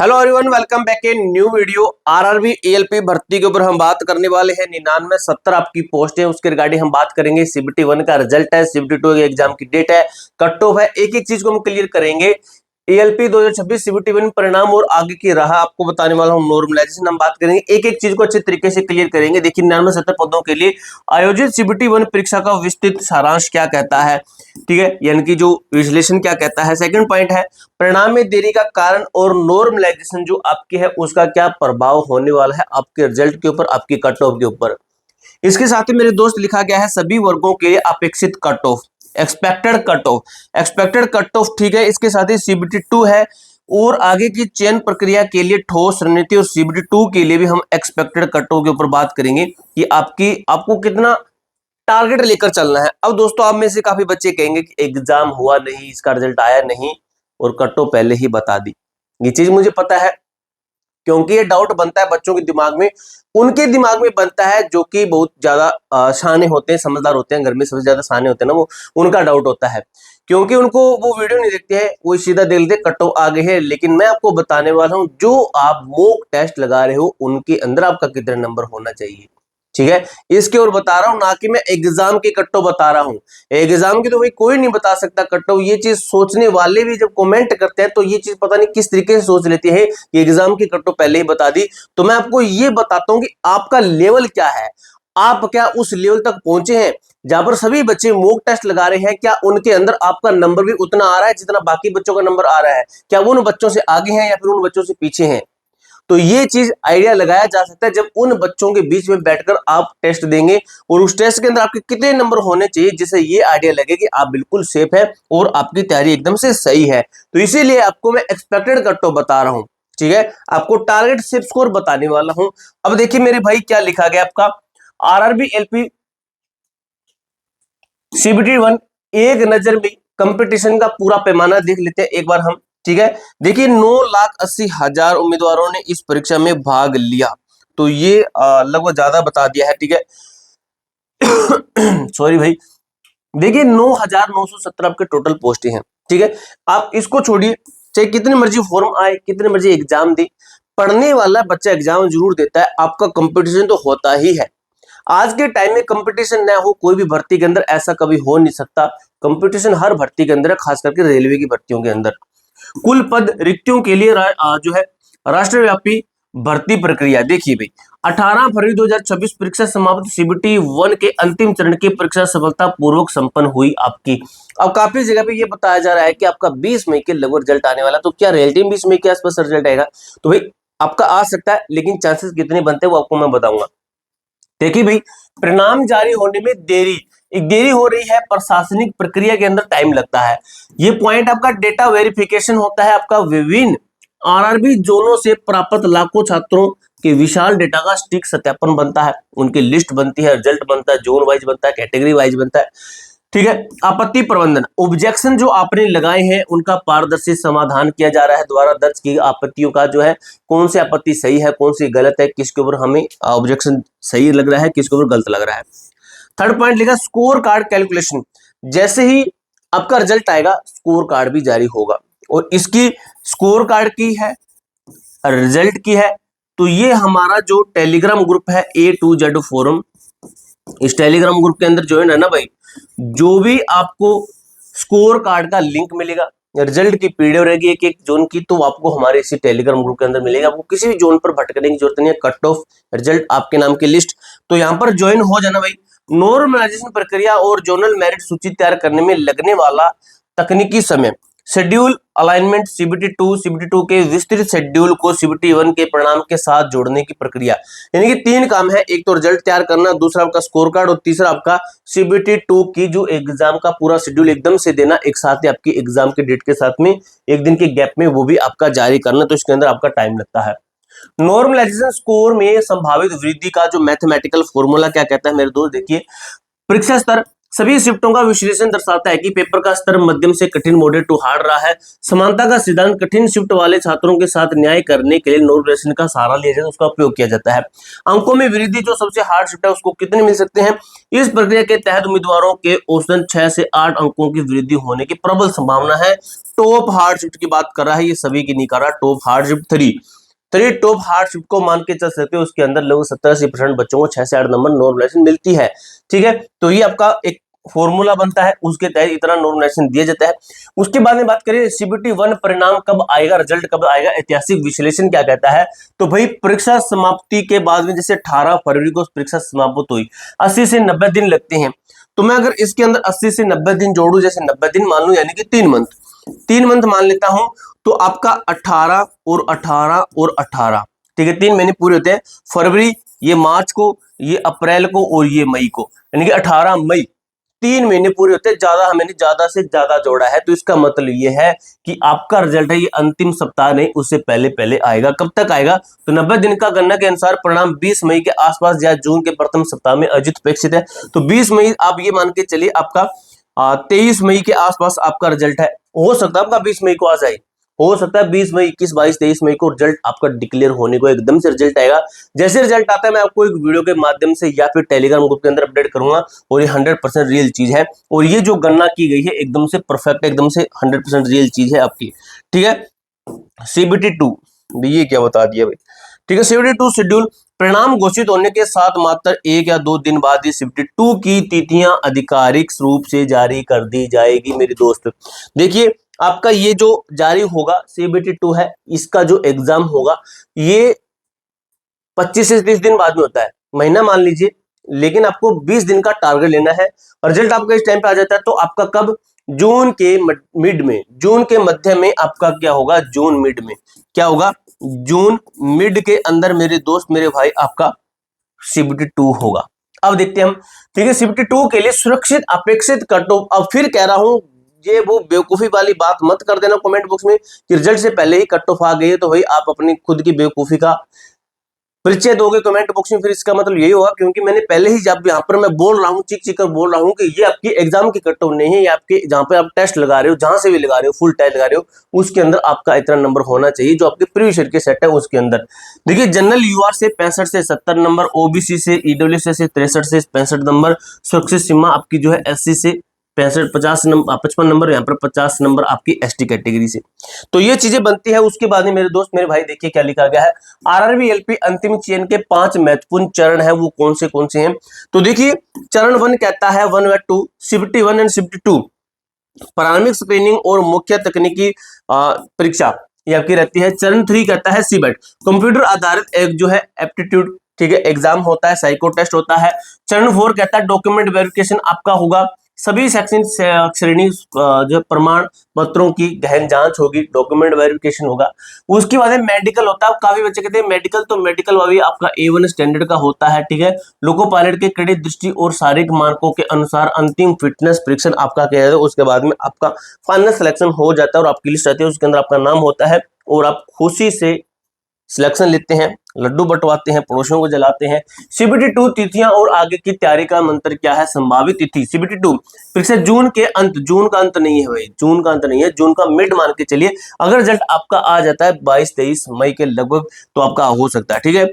Hello everyone, welcome back in new video. RRB ALP भर्ती के ऊपर हम बात करने वाले हैं। 9970 आपकी पोस्ट है, उसके रिगार्डिंग हम बात करेंगे। CBT 1 का रिजल्ट है, CBT 2 के एग्जाम की डेट है, कट ऑफ है, एक एक चीज को हम क्लियर करेंगे। एएलपी 2026 CBT 1 परिणाम और आगे की राह आपको बताने वाला हूं। नॉर्मलाइजेशन हम बात करेंगे, एक एक चीज को अच्छे तरीके से क्लियर करेंगे। देखिए 9970 पदों के लिए आयोजित CBT 1 परीक्षा का विस्तृत सारांश क्या कहता है, ठीक है, यानी कि जो विश्लेषण क्या कहता है। सेकंड पॉइंट है परिणाम में देरी का कारण और नॉर्मलाइजेशन जो आपके है उसका क्या प्रभाव होने वाला है आपके रिजल्ट के ऊपर, आपकी कट ऑफ के ऊपर। इसके साथ ही मेरे दोस्त लिखा गया है सभी वर्गों के लिए अपेक्षित cut off, expected cut off, expected cut off, ठीक है। इसके साथ ही CBT 2 है और आगे की चयन प्रक्रिया के लिए ठोस रणनीति, और CBT 2 के लिए भी हम एक्सपेक्टेड कट ऑफ के ऊपर बात करेंगे कि आपको कितना टारगेट लेकर चलना है। अब दोस्तों आप में से काफी बच्चे कहेंगे कि एग्जाम हुआ नहीं, इसका रिजल्ट आया नहीं और कट ऑफ पहले ही बता दी। ये चीज मुझे पता है, क्योंकि ये डाउट बनता है बच्चों के दिमाग में, उनके दिमाग में बनता है जो कि बहुत ज्यादा शाने होते हैं, समझदार होते हैं, घर में सबसे ज्यादा शाने होते हैं ना, वो उनका डाउट होता है, क्योंकि उनको वो वीडियो नहीं देखते हैं, वो सीधा देख लेते कट ऑफ आगे है। लेकिन मैं आपको बताने वाला हूं जो आप मॉक टेस्ट लगा रहे हो उनके अंदर आपका कितने नंबर होना चाहिए, ठीक है। इसके और बता रहा हूं, ना कि मैं एग्जाम की कट ऑफ बता रहा हूं। एग्जाम की तो भाई कोई नहीं बता सकता कट ऑफ। ये चीज सोचने वाले भी जब कमेंट करते हैं तो ये चीज पता नहीं किस तरीके से सोच लेते हैं कि एग्जाम की कट ऑफ पहले ही बता दी। तो मैं आपको ये बताता हूं कि आपका लेवल क्या है, आप क्या उस लेवल तक पहुंचे हैं जहां पर सभी बच्चे मॉक टेस्ट लगा रहे हैं। क्या उनके अंदर आपका नंबर भी उतना आ रहा है जितना बाकी बच्चों का नंबर आ रहा है? क्या वो उन बच्चों से आगे हैं या फिर उन बच्चों से पीछे हैं? तो ये चीज आइडिया लगाया जा सकता है जब उन बच्चों के बीच में बैठकर आप टेस्ट देंगे और उस टेस्ट के अंदर आपके कितने नंबर होने चाहिए, जिससे ये आइडिया लगे कि आप बिल्कुल सेफ है और आपकी तैयारी एकदम से सही है। तो इसीलिए आपको मैं एक्सपेक्टेड कट ऑफ बता रहा हूं, ठीक है, आपको टारगेट सिर्फ स्कोर बताने वाला हूं। अब देखिए मेरे भाई क्या लिखा गया आपका आरआरबी एलपी CBT 1 एक नजर में कंपटीशन का पूरा पैमाना देख लेते हैं एक बार हम, ठीक है। देखिए 9,80,000 उम्मीदवारों ने इस परीक्षा में भाग लिया, तो ये लगभग ज्यादा बता दिया है, ठीक है। सॉरी भाई। देखिए 9,970 आपके टोटल पोस्टें हैं, ठीक है। आप इसको छोड़िए, चाहे कितने मर्जी फॉर्म आए, कितने मर्जी एग्जाम दे, पढ़ने वाला बच्चा एग्जाम जरूर देता है। आपका कंपटीशन तो होता ही है। आज के टाइम में कंपटीशन ना हो कोई भी भर्ती के अंदर, ऐसा कभी हो नहीं सकता। कंपटीशन हर भर्ती के अंदर है, खास करके रेलवे की भर्तियों के अंदर। कुल पद रिक्तियों के लिए जो है राष्ट्रव्यापी भर्ती प्रक्रिया। देखिए भाई 18 फरवरी 2026 परीक्षा समाप्त, CBT 1 के अंतिम चरण की परीक्षा सफलता पूर्वक संपन्न हुई आपकी। अब काफी जगह पे ये बताया जा रहा है कि आपका 20 मई के लगभग रिजल्ट आने वाला। तो क्या रियलिटी में 20 मई के आसपास रिजल्ट आएगा? तो भाई आपका आ सकता है, लेकिन चांसेस कितने बनते हैं वो आपको मैं बताऊंगा। देखिए भाई परिणाम जारी होने में देरी हो रही है, प्रशासनिक प्रक्रिया के अंदर टाइम लगता है। ये पॉइंट आपका डेटा वेरिफिकेशन होता है, आपका विभिन्न आरआरबी जोनों से प्राप्त लाखों छात्रों के विशाल डेटा का सटीक सत्यापन बनता है, उनकी लिस्ट बनती है, रिजल्ट बनता है, जोन वाइज बनता है, कैटेगरी वाइज बनता है, ठीक है। आपत्ति प्रबंधन, ऑब्जेक्शन जो आपने लगाए हैं उनका पारदर्शी समाधान किया जा रहा है। द्वारा दर्ज की आपत्तियों का जो है कौन सी आपत्ति सही है, कौन सी गलत है, किसके ऊपर हमें ऑब्जेक्शन सही लग रहा है, किसके ऊपर गलत लग रहा है। थर्ड पॉइंट लिखा स्कोर कार्ड कैलकुलेशन। जैसे ही आपका रिजल्ट आएगा स्कोर कार्ड भी जारी होगा, और इसकी स्कोर कार्ड की है, रिजल्ट की है, तो ये हमारा जो टेलीग्राम ग्रुप है A to Z फोरम, इस टेलीग्राम ग्रुप के अंदर ज्वाइन है ना भाई, जो भी आपको स्कोर कार्ड का लिंक मिलेगा, रिजल्ट की पीडीएफ रहेगी एक एक जोन की, तो आपको हमारे इसी टेलीग्राम ग्रुप के अंदर मिलेगा। आपको किसी भी जोन पर भटकने की जरूरत नहीं है, कट ऑफ, रिजल्ट, आपके नाम की लिस्ट, तो यहाँ पर ज्वाइन हो जाना भाई। नॉर्मलाइजेशन प्रक्रिया और जोनल मेरिट सूची तैयार करने में लगने वाला तकनीकी समय, शेड्यूल अलाइनमेंट, CBT 2 के विस्तृत शेड्यूल को CBT 1 के परिणाम के साथ जोड़ने की प्रक्रिया। यानी कि 3 काम है, एक तो रिजल्ट तैयार करना, दूसरा आपका स्कोर कार्ड, और तीसरा आपका CBT 2 की जो एग्जाम का पूरा शेड्यूल एकदम से देना, एक साथ ही आपकी एग्जाम के डेट के साथ में एक दिन के गैप में वो भी आपका जारी करना। तो इसके अंदर आपका टाइम लगता है। नॉर्मलाइजेशन स्कोर में संभावित वृद्धि का जो मैथमेटिकल फॉर्मूला क्या कहता है मेरे दोस्त, देखिए परीक्षा स्तर सभी शिफ्टों का विश्लेषण दर्शाता है कि पेपर का स्तर मध्यम से कठिन मॉडरेट टू हार्ड रहा है। समानता का सिद्धांत कठिन शिफ्ट वाले छात्रों के साथ न्याय करने के लिए नॉर्मलाइजेशन का सहारा लिया जाता है, उसका उपयोग किया जाता है। अंकों में वृद्धि, जो सबसे हार्ड शिफ्ट है उसको कितने मिल सकते हैं? इस प्रक्रिया के तहत उम्मीदवारों के औसतन 6 से 8 अंकों की वृद्धि होने की प्रबल संभावना है। टॉप हार्ड शिफ्ट की बात कर रहा है, ये सभी की नहीं कर रहा। Top hard shift 3 top hard shift को मान के चल सकते हो, उसके अंदर लगभग 70-80% बच्चों को 6 से 8 नंबर नॉर्मलाइजेशन मिलती है। ठीक है, तो ये आपका एक फॉर्मूला बनता है, उसके तहत इतना नॉर्मलाइजेशन दिया जाता है। उसके बाद में बात करें CBT 1 परिणाम कब आएगा, रिजल्ट कब आएगा, ऐतिहासिक विश्लेषण क्या कहता है? तो भाई परीक्षा समाप्ति के बाद में, जैसे 18 फरवरी को परीक्षा समाप्त हुई, 80 से 90 दिन लगते हैं। तो मैं अगर इसके अंदर 80 से 90 दिन जोड़ू, जैसे 90 दिन मान लू, यानी कि 3 मंथ मान लेता हूं, तो आपका 18 और 18 और 18, ठीक है, 3 महीने पूरे होते हैं। फरवरी, ये मार्च को, ये अप्रैल को और ये मई को, यानी कि 18 मई, 3 महीने पूरे होते हैं। मैंने ज्यादा से ज्यादा जोड़ा है, तो इसका मतलब ये है कि आपका रिजल्ट है ये अंतिम सप्ताह नहीं, उससे पहले पहले आएगा। कब तक आएगा? तो 90 दिन का गणना के अनुसार परिणाम 20 मई के आसपास या जून के प्रथम सप्ताह में अर्जित अपेक्षित है। तो 20 मई आप ये मान के चलिए, आपका 23 मई के आसपास आपका रिजल्ट है। हो सकता है आपका 20 मई को आ जाए, हो सकता है 20 मई, 21, 22, 23 मई को रिजल्ट आपका डिक्लेयर होने को एकदम से रिजल्ट आएगा। जैसे रिजल्ट आता है मैं आपको एक वीडियो के माध्यम से या फिर टेलीग्राम ग्रुप के अंदर अपडेट करूंगा, और ये 100% रियल चीज है। और ये जो गणना की गई है एकदम से परफेक्ट, एकदम से 100% रियल चीज है आपकी। ठीक है, CBT 2, ये क्या बता दिया भाई। ठीक है, CBT 2 शेड्यूल परिणाम घोषित होने के साथ मात्र 1 या 2 दिन बाद ही CBT 2 की तिथियां आधिकारिक रूप से जारी कर दी जाएगी मेरे दोस्त। देखिए, आपका ये जो जारी होगा CBT 2 है, इसका जो एग्जाम होगा ये 25 से 30 दिन बाद में होता है, महीना मान लीजिए, लेकिन आपको 20 दिन का टारगेट लेना है। रिजल्ट आपका इस टाइम पे आ जाता है, तो आपका कब? जून के मिड में, जून के मध्य में आपका क्या होगा? जून मिड में क्या होगा? जून मिड के अंदर मेरे दोस्त, मेरे भाई, आपका CBT 2 होगा। अब देखते हैं हम। ठीक है, CBT 2 के लिए सुरक्षित अपेक्षित कट ऑफ, अब फिर कह रहा हूं, ये वो बेवकूफी वाली बात मत कर देना कमेंट बॉक्स में कि रिजल्ट से पहले ही कट ऑफ आ गई है, तो भाई आप अपनी खुद की बेवकूफी का परिचय दोगे कमेंट बॉक्स में, फिर इसका मतलब यही होगा, क्योंकि मैंने पहले ही जब यहाँ पर मैं बोल रहा हूँ, चीख चीख कर बोल रहा हूँ कि ये आपकी एग्जाम की कट ऑफ नहीं है, ये आपके जहाँ पे आप टेस्ट लगा रहे हो, जहां से भी लगा रहे हो, फुल टेस्ट लगा रहे हो, उसके अंदर आपका इतना नंबर होना चाहिए जो आपके प्रीवियस ईयर के सेट है उसके अंदर। देखिए, जनरल UR से 65 से 70 नंबर, OBC से EWS से 63 से 65 नंबर, सुरक्षित सीमा आपकी जो है SC से 55 नंबर, 55 नंबर, यहाँ पर 50 नंबर आपकी ST कैटेगरी से। तो ये चीजें बनती है। उसके बाद में मेरे दोस्त, मेरे भाई, देखिए क्या लिखा गया है। RRB LP अंतिम चयन के 5 महत्वपूर्ण चरण है, वो कौन से हैं? तो देखिए, चरण 1 कहता है 1 व 2, CBT 1 एंड CBT 2 प्रारंभिक स्क्रीनिंग और मुख्य तकनीकी परीक्षा ये आपकी रहती है। चरण 3 कहता है CBET, कंप्यूटर आधारित एक जो है एप्टीट्यूड, ठीक है, एग्जाम होता है, साइको टेस्ट होता है। चरण 4 कहता है डॉक्यूमेंट वेरिफिकेशन आपका होगा, सभी सेक्शन श्रेणी जो प्रमाण पत्रों की गहन जांच होगी, डॉक्यूमेंट वेरिफिकेशन होगा। उसके बाद में मेडिकल होता है। काफी बच्चे कहते हैं मेडिकल, तो मेडिकल वाली आपका A1 स्टैंडर्ड का होता है। ठीक है, लोको पायलट के क्रेडिट दृष्टि और शारीरिक मानकों के अनुसार अंतिम फिटनेस परीक्षण आपका क्या है, उसके बाद में आपका फाइनल सिलेक्शन हो जाता है और आपकी लिस्ट आती है, उसके अंदर आपका नाम होता है और आप खुशी से सिलेक्शन लेते हैं, लड्डू बंटवाते हैं, पड़ोसियों को जलाते हैं। CBT 2 तिथियां और आगे की तैयारी का मंत्र क्या है? संभावित तिथि CBT 2 परीक्षा जून के अंत, जून का अंत नहीं है भाई, जून का अंत नहीं है, जून का मिड मान के चलिए। अगर रिजल्ट आपका आ जाता है 22-23 मई के लगभग, तो आपका हो सकता है। ठीक है,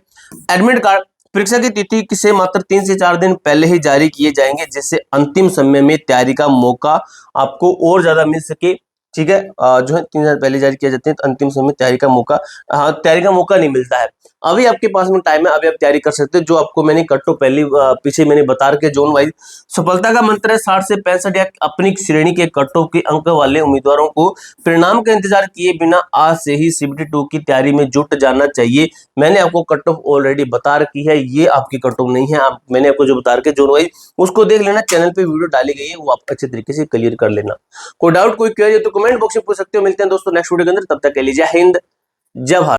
एडमिट कार्ड परीक्षा की तिथि से मात्र 3 से 4 दिन पहले ही जारी किए जाएंगे, जिससे अंतिम समय में तैयारी का मौका आपको और ज्यादा मिल सके। ठीक है, जो है 3 दिन पहले जारी किया जाते हैं, तो अंतिम समय तैयारी का मौका, तैयारी का मौका नहीं मिलता है। अभी आपके पास में टाइम है, अभी आप तैयारी कर सकते हैं। जो आपको मैंने कट्टो पहले पीछे मैंने बता के जोन वाइज सफलता का मंत्र है 60 से 65 या अपनी श्रेणी के कट्टो के अंक वाले उम्मीदवारों को परिणाम का इंतजार किए बिना आज से ही CBT 2 की तैयारी में जुट जाना चाहिए। मैंने आपको कट ऑफ ऑलरेडी बता रखी है, ये आपकी कट ऑफ नहीं है। मैंने आपको जो बता रखे जोन वाइज, उसको देख लेना, चैनल पे वीडियो डाली गई है, वो आप अच्छे तरीके से क्लियर कर लेना। कोई डाउट, कोई क्वेरी है तो कमेंट बॉक्स में पूछ सकते हो। मिलते हैं दोस्तों नेक्स्ट वीडियो के अंदर, तब तक के लिए जय हिंद, जय भारत।